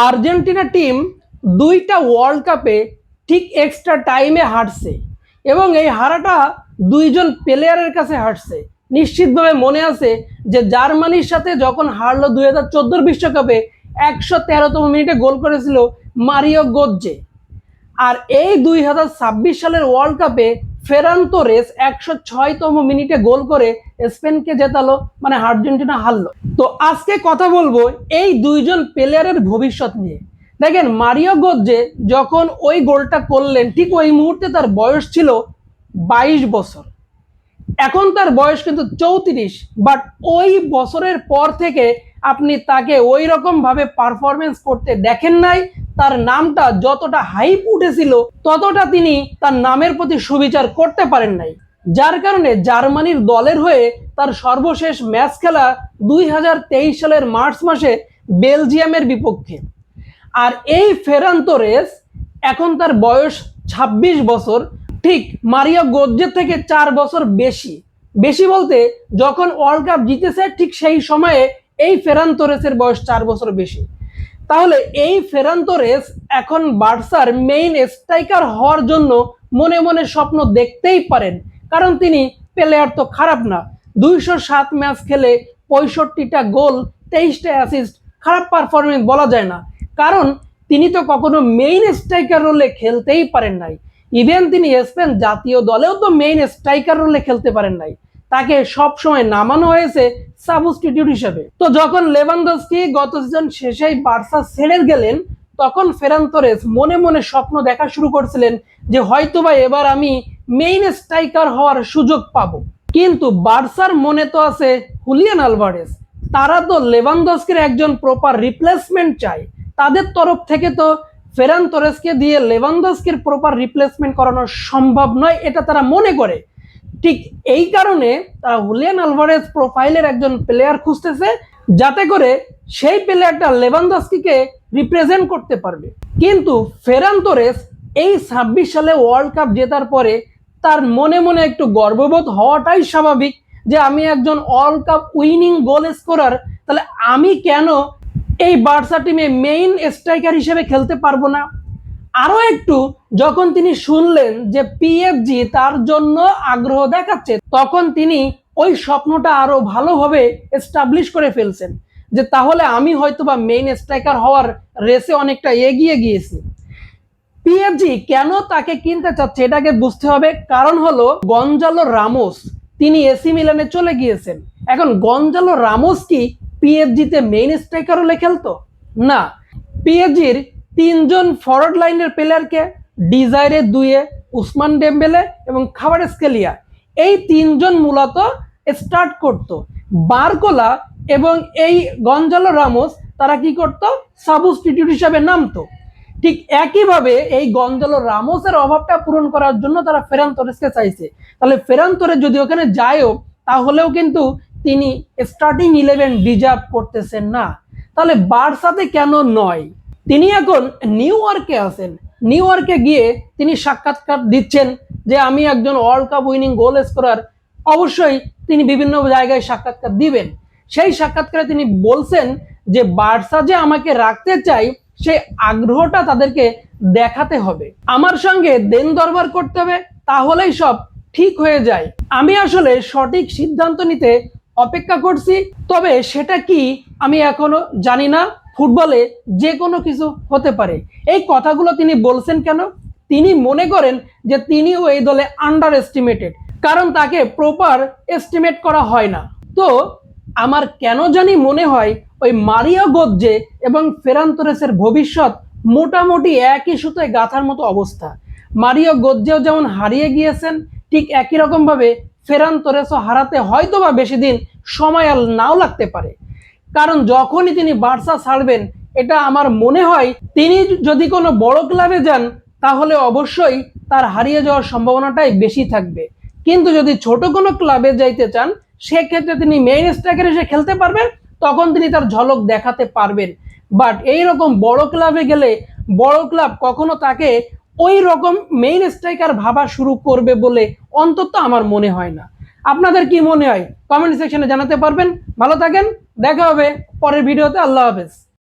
Argentina team দুইটা world কাপে ঠিক এক্সট্রা টাইমে হারছে এবং এই হারাটা দুইজন প্লেয়ারের কাছে হারছে। নিশ্চিতভাবে মনে আছে যে জার্মানির সাথে যখন হারলো 2014 বিশ্বকাপে 113তম মিনিটে গোল করেছিল মারিও গোৎজে। আর এই 2026 সালের ওয়ার্ল্ড কাপে ফেরান তোরেস 106তম মিনিটে গোল করে স্পেনকে জেতালো, মানে আর্জেন্টিনা হারলো। তো আজকে কথা বলবো এই দুইজন প্লেয়ারের ভবিষ্যৎ নিয়ে। দেখেন, মারিও গোৎজে যখন ওই গোলটা করলেন ঠিক ওই মুহূর্তে তার বয়স ছিল 22 বছর। এখন তার বয়স কিন্তু 34, বাট ওই বছরের পর থেকে আপনি তাকে ওই রকম ভাবে পারফরমেন্স করতে দেখেন নাই। তার নামটা যতটা হাইপ উঠেছিল ততটা তিনি তার নামের প্রতি সুবিচার করতে পারেন নাই, যার কারণে জার্মানির দলের হয়ে তার সর্বশেষ ম্যাচ খেলা 2023 সালের মার্চ মাসে বেলজিয়ামের বিপক্ষে। আর এই ফেরান তোরেস এখন তার বয়স 26 বছর, ঠিক মারিও গোৎজে থেকে 4 বছর বেশি। বেশি বলতে যখন ওয়ার্ল্ড কাপ জিতেছে ঠিক সেই সময়ে এই ফেরান তোরেসের বয়স 4 বছর বেশি। তাহলে এই ফেরান তোরেস এখন বার্সার মেইন স্ট্রাইকার হওয়ার জন্য মনে মনে স্বপ্ন দেখতেই পারেন, কারণ তিনি প্লেয়ার তো খারাপ না। 207 ম্যাচ খেলে 65টা গোল, 23টা অ্যাসিস্ট, খারাপ পারফরমেন্স বলা যায় না, কারণ তিনি তো কখনো মেইন স্ট্রাইকার রোলে খেলতেই পারেন নাই। ইভেন তিনি স্পেন জাতীয় দলেও তো মেইন স্ট্রাইকার রোলে খেলতে পারেন নাই, তাকে সব সময় নামানো হয়েছে সাবস্টিটিউট হিসেবে। তো যখন লেভানডস্কি গত সিজন শেষেই বার্সা ছেড়ে গেলেন, তখন ফেরান তোরেস মনে মনে স্বপ্ন দেখা শুরু করছিলেন যে হয়তোবা এবার আমি মেইন স্ট্রাইকার হওয়ার সুযোগ পাবো। কিন্তু বার্সার মনে তো আছে হুলিয়ান আলভারেজ, তারা তো লেভানডস্কির একজন প্রপার রিপ্লেসমেন্ট চায়। তাদের তরফ থেকে তো ফেরান তোরেসকে দিয়ে লেভানডস্কির প্রপার রিপ্লেসমেন্ট করানো সম্ভব নয়, এটা তারা মনে করে। ঠিক এই কারণে তারা হুলিয়ান আলভারেজ প্রোফাইলের একজন প্লেয়ার খুঁজতেছে, যাতে করে সেই প্লেয়ারটা লেভানডস্কিকে রিপ্রেজেন্ট করতে পারবে। কিন্তু ফেরান তোরেস এই 26 সালে ওয়ার্ল্ড কাপ জেতার পরে তার মনে মনে একটু গর্ববোধ হওয়াটাই স্বাভাবিক যে আমি একজন world cup winning goal scorer, তাহলে আমি কেন এই বার্সা টিমে মেইন স্ট্রাইকার হিসেবে খেলতে পারবো না। আরো একটু যখন তিনি শুনলেন যে পিএসজি তার জন্য আগ্রহ দেখাচ্ছে, তখন তিনি ওই স্বপ্নটা আরো ভালোভাবে এস্টাবলিশ করে ফেলছেন যে তাহলে আমি হয়তোবা মেইন স্ট্রাইকার হওয়ার রেসে অনেকটা এগিয়ে গিয়েছি। পিএসজি কেন তাকে কিনতে চাচ্ছে এটাকে বুঝতে হবে, কারণ হলো গঞ্জালো রামোস তিনি এসি মিলানে চলে গিয়েছেন। এখন গঞ্জালো রামোস কি পিএসজিতে মেইন স্ট্রাইকার হলে খেলতো না। পিএসজির 3জন ফরওয়ার্ড লাইনের প্লেয়ারকে, ডিজাইরে দুয়ে, উসমান ডেম্বেলে এবং খাবারেজখেলিয়া, এই 3জন মূলত স্টার্ট করত। বারকোলা এবং এই গঞ্জালো রামোস তারা কি করত, সাবস্টিটিউট হিসাবে নামতো। ঠিক একইভাবে এই গঞ্জালো রামোসের অভাবটা পূরণ করার জন্য তারা ফেরান তোরেসকে চাইছে। তাহলে ফেরান তোরেস যদি ওখানে যায়ও, তাহলেও কিন্তু তিনি স্টার্টিং 11 ডিজার্ভ করতেছেন না। তাহলে বার্সাতে কেন নয়? তিনি এখন নিউ ইয়র্কে আছেন। নিউ ইয়র্কে গিয়ে তিনি সাক্ষাৎকার দিচ্ছেন যে আমি একজন world cup winning goal scorer. অবশ্যই তিনি বিভিন্ন জায়গায় সাক্ষাৎকার দিবেন। সেই সাক্ষাৎকারে তিনি বলছেন যে বার্সা যে আমাকে রাখতে চাই সেই আগ্রহটা তাদেরকে দেখাতে হবে, আমার সঙ্গে দেন দরবার করতে হবে, তাহলেই সব ঠিক হয়ে যায়। আমি আসলে সঠিক সিদ্ধান্ত নিতে অপেক্ষা করছি, তবে সেটা কি আমি এখনো জানি না। ফুটবলে যে কোনো কিছু হতে পারে। এই কথাগুলো তিনি বলছেন কেন? তিনি মনে করেন যে তিনিও এই দলে আন্ডার এস্টিমেটেড, কারণ তাকে প্রপার এস্টিমেট করা হয় না। তো আমার কেন জানি মনে হয় ওই মারিও গোৎজে এবং ফেরান তোরেসের ভবিষ্যৎ মোটামুটি একই সুতোয় গাঁথার মতো অবস্থা। মারিও গোৎজেও যেমন হারিয়ে গিয়েছেন, ঠিক একই রকম ভাবে ফেরান তোরেসও হারাতে হয়তো বা বেশি দিন সময় আর নাও লাগতে পারে, কারণ যখনই তিনি বার্সা ছাড়বেন, এটা আমার মনে হয় তিনি যদি কোনো বড় ক্লাবে যান তাহলে অবশ্যই তার হারিয়ে যাওয়ার সম্ভাবনাটাই বেশি থাকবে। কিন্তু যদি ছোট কোনো ক্লাবে যাইতে চান, সেক্ষেত্রে তিনি মেইন স্ট্রাইকার হিসেবে খেলতে পারবেন, তখন তিনি তার ঝলক দেখাতে পারবেন। বাট এইরকম বড় ক্লাবে গেলে বড় ক্লাব কখনো তাকে ওই রকম মেইন স্ট্রাইকার ভাবা শুরু করবে বলে অন্তত আমার মনে হয় না। আপনাদের কি মনে হয় কমেন্ট সেকশনে জানাতে পারবেন। ভালো থাকেন, দেখা হবে পরের ভিডিওতে। আল্লাহ হাফেজ।